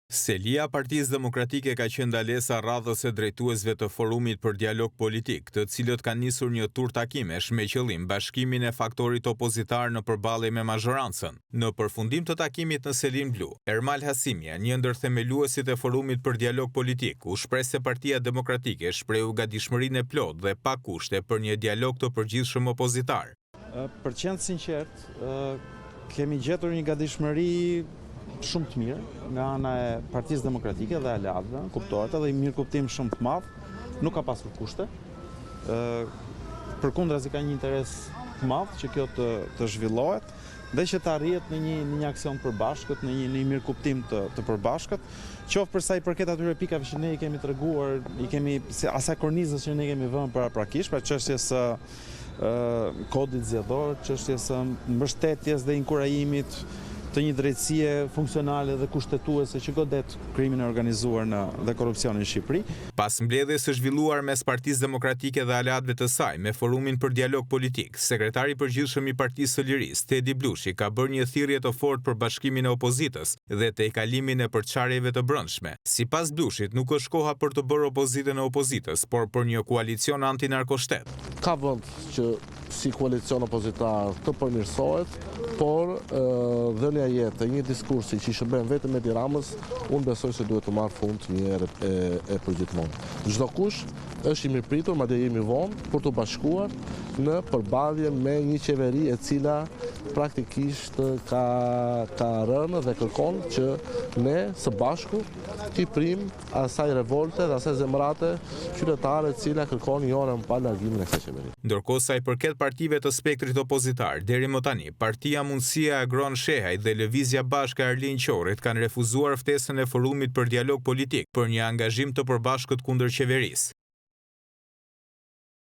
Selia Partisë Demokratike ka qenë ndalesa radhës së drejtuesve të forumit për dialog politik, të cilët kanë nisur një tur takimesh me qëllim bashkimin e faktorit opozitar në përballje me mazhorancën. Në përfundim të takimit në Selin Blu, Ermal Hasimia, një ndër themeluesit e forumit për dialog politik, u shpreh se Partia Demokratike shprehu gatishmërinë e plotë dhe pa kushte për një dialog të përgjithshëm opozitar. Për të qenë sinqert, kemi gjetur një gatishmëri shumë të mirë nga ana e Partisë Demokratike dhe aleatëve, kuptohet edhe i mirë kuptim shumë të madh, nuk ka pasur kushte. Përkundrazi ka një interes të madh që kjo të zhvillohet dhe që të arrihet në një aksion përbashkët, në një mirë kuptim të përbashkët, qoftë për sa i përket atyre pikave që ne i kemi treguar, asaj kornizës që ne kemi vënë paraprakisht, pra çështjes së kodit zgjedhor, çështjes së mbështetjes dhe inkurajimit të një drejtësie funksionale dhe kushtetuese që godet krimin e organizuar dhe korrupsionin në Shqipëri. Pas mbledhjes së zhvilluar mes Partisë Demokratike dhe aleatëve të saj me forumin për dialog politik, sekretari i përgjithshëm i Partisë së Lirisë, Tedi Blushi, ka bërë një thirrje të fortë për bashkimin e opozitës dhe tejkalimin e përçarjeve të brendshme. Sipas Blushit, nuk është koha për të bërë opozitën e opozitës, por për një koalicion antinarkoshtet. Ka vend që si koalicion opozitar të përmirësohet, por dhënia jetë një diskursi që i shërben vetëm Edi Ramës, unë besoj se duhet të marrë fund një herë e përgjithmonë. Çdo kush është i mirëpritur, madje jemi vonë për të bashkuar në përballje me një qeveri e cila praktikisht ka rënë dhe kërkon që ne së bashku t'i prim asaj revolte dhe asaj zemrate qytetare e cila kërkon një orë më parë largimin e kësaj qeverie. Ndërkohë sa i përket partive të spektrit opozitar, deri më tani, Partia Mundësia Agron Shehaj dhe Lëvizja Bashke Arlind Qorit kanë refuzuar ftesën e forumit për dialog politik për një angazhim të përbashkët kundër qeverisë.